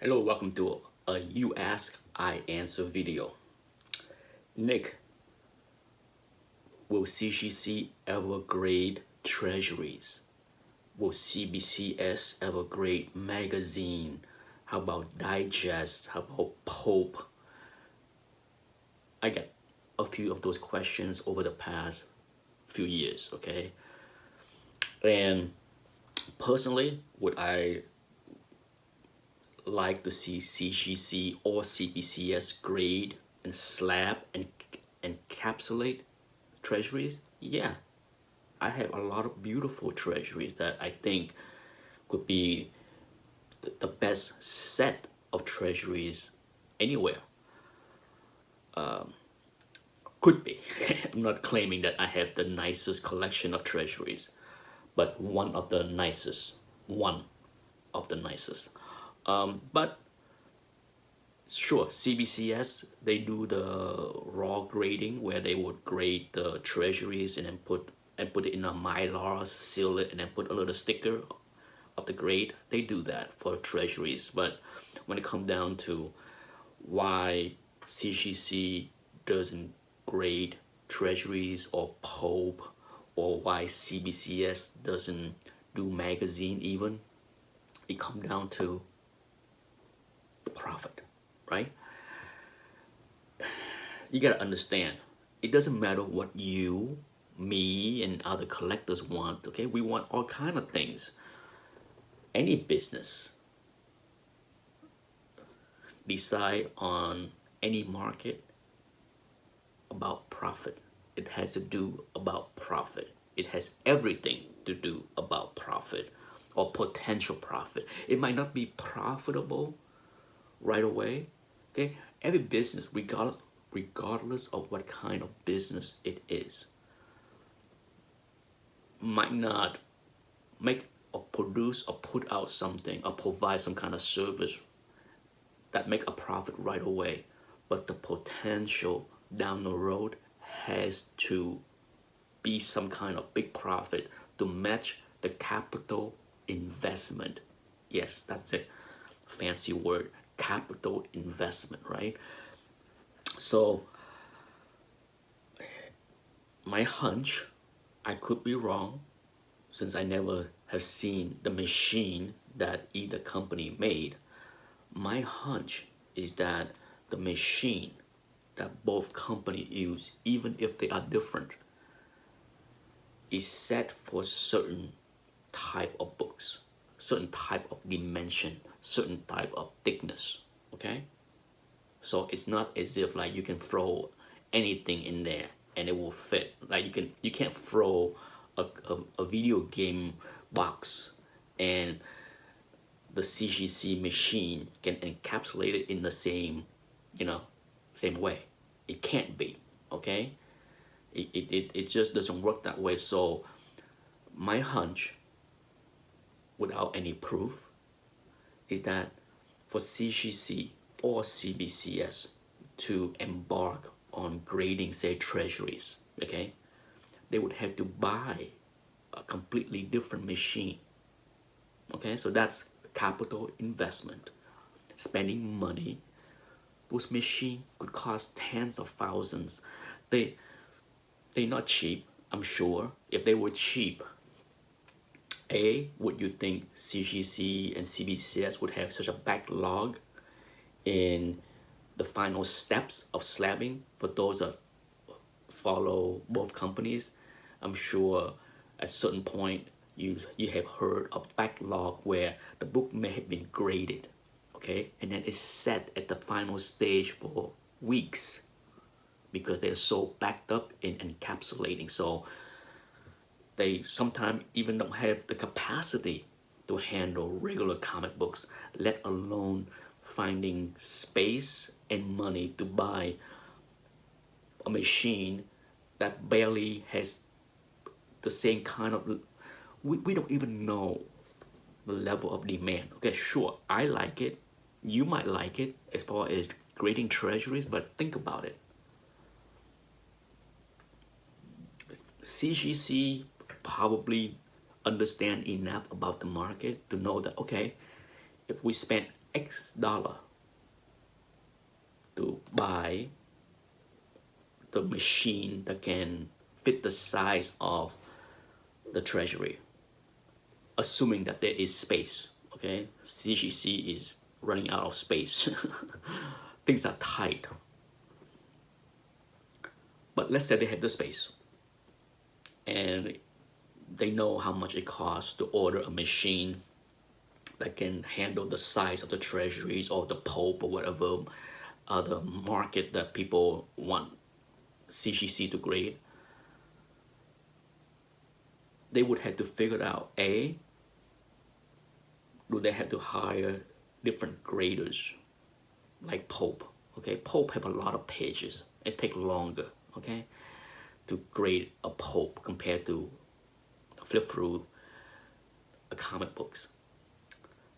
Hello, welcome to a You Ask, I Answer video. Nick, will CGC ever grade Treasuries? Will CBCS ever grade magazine? How about digest? How about pulp? I get a few of those questions over the past few years, okay? And personally, would I like to see CGC or CBCS grade and slab and encapsulate treasuries? Yeah, I have a lot of beautiful treasuries that I think could be the best set of treasuries anywhere. Could be. I'm not claiming that I have the nicest collection of treasuries, but one of the nicest. One of the nicest. But sure, CBCS, they do the raw grading where they would grade the treasuries and then put it in a mylar, seal it, and then put a little sticker of the grade. They do that for treasuries. But when it comes down to why CGC doesn't grade treasuries or pulp, or why CBCS doesn't do magazine even, it comes down to the profit, right? You gotta understand, it doesn't matter what you, me, and other collectors want, okay? We want all kind of things. Any business decide on any market about profit. It has to do about profit. It has everything to do about profit or potential profit. It might not be profitable right away. Okay, every business, regardless of what kind of business it is, might not make or produce or put out something or provide some kind of service that make a profit right away, but the potential down the road has to be some kind of big profit to match the capital investment. Yes, that's it. Fancy word, capital investment, right? So my hunch, I could be wrong since I never have seen the machine that either company made. My hunch is that the machine that both companies use, even if they are different, is set for certain type of books, certain type of dimension, certain type of thickness, okay? So it's not as if like you can throw anything in there and it will fit. Like you can't throw a video game box and the CGC machine can encapsulate it in the same, same way. It can't be, okay? It just doesn't work that way. So my hunch, without any proof, is that for CGC or CBCS to embark on grading, say, treasuries, okay, they would have to buy a completely different machine. Okay, so that's capital investment, spending money. Those machines could cost tens of thousands. They're not cheap, I'm sure. If they were cheap, would you think CGC and CBCS would have such a backlog in the final steps of slabbing for those that follow both companies? I'm sure at certain point you have heard a backlog where the book may have been graded, okay, and then it's set at the final stage for weeks because they're so backed up in encapsulating. So they sometimes even don't have the capacity to handle regular comic books, let alone finding space and money to buy a machine that barely has the same kind of, we don't even know the level of demand. Okay, sure, I like it, you might like it as far as grading treasuries, but think about it. CGC probably understand enough about the market to know that, okay, if we spend X dollar to buy the machine that can fit the size of the treasury, assuming that there is space. Okay, CGC is running out of space. Things are tight. But let's say they have the space and they know how much it costs to order a machine that can handle the size of the treasuries or the Pope or whatever other market that people want CGC to grade. They would have to figure out, A, do they have to hire different graders like Pope? Okay, Pope have a lot of pages. It takes longer, okay, to grade a Pope compared to flip through a comic books.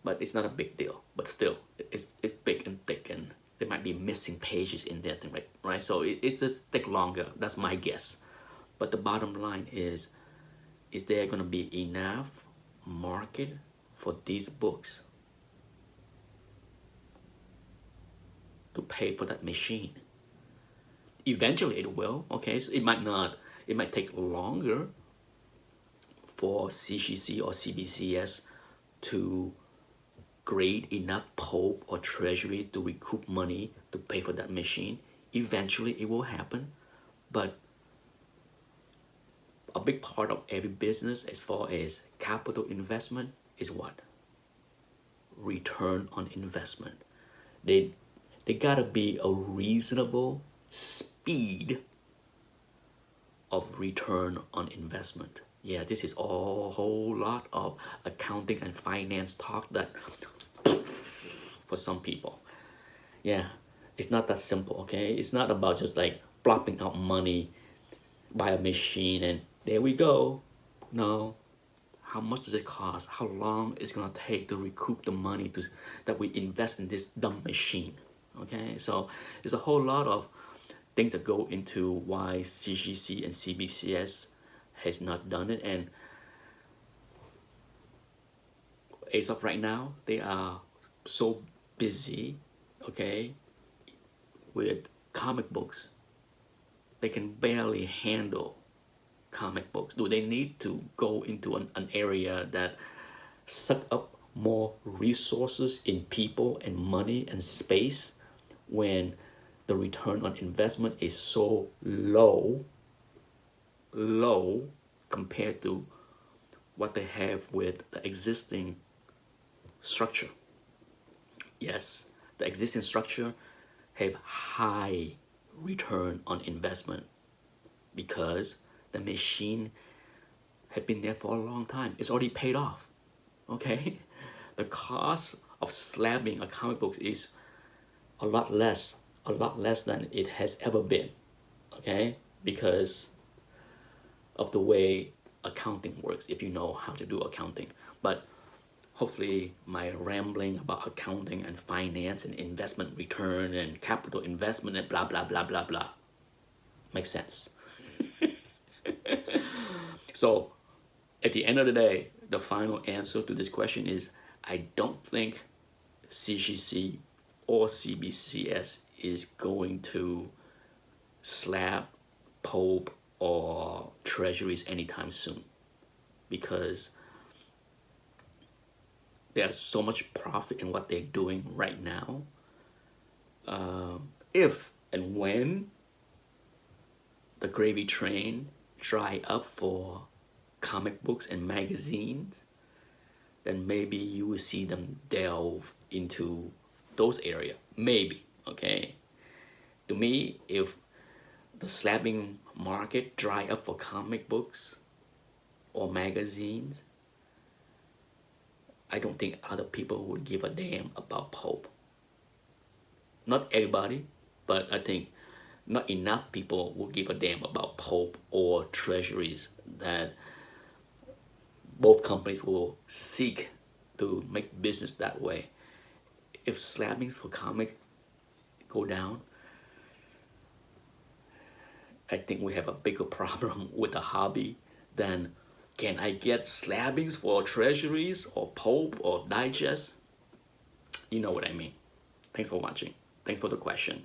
But it's not a big deal. But still, it's big and thick, and there might be missing pages in there, right? So it's just take longer. That's my guess. But the bottom line is there going to be enough market for these books to pay for that machine? Eventually it will, okay? So it might take longer for CGC or CBCS to grade enough Pope or Treasury to recoup money to pay for that machine. Eventually it will happen, but a big part of every business as far as capital investment is what? Return on investment. They gotta be a reasonable speed of return on investment. Yeah, this is a whole lot of accounting and finance talk that for some people. Yeah, it's not that simple, okay? It's not about just like plopping out money, buy a machine, and there we go. No. How much does it cost? How long is it gonna take to recoup the money that we invest in this dumb machine? Okay, so there's a whole lot of things that go into why CGC and CBCS has not done it, and as of right now, they are so busy, okay, with comic books. They can barely handle comic books. Do they need to go into an area that suck up more resources in people and money and space when the return on investment is so low compared to what they have with the existing structure? Yes, the existing structure have high return on investment because the machine had been there for a long time. It's already paid off, okay? The cost of slabbing a comic book is a lot less than it has ever been, okay? Because of the way accounting works, if you know how to do accounting. But hopefully my rambling about accounting and finance and investment return and capital investment and blah, blah, blah, blah, blah makes sense. So at the end of the day, the final answer to this question is I don't think CGC or CBCS is going to slap Pope or Treasuries anytime soon, because there's so much profit in what they're doing right now. If and when the gravy train dry up for comic books and magazines, then maybe you will see them delve into those areas. Maybe, okay? To me, if the slabbing market dry up for comic books or magazines, I don't think other people would give a damn about Pope. Not everybody, but I think not enough people will give a damn about Pope or Treasuries, that both companies will seek to make business that way. If slabbings for comics go down, I think we have a bigger problem with the hobby than can I get slabbings for Treasuries or Pope or Digest? You know what I mean. Thanks for watching. Thanks for the question.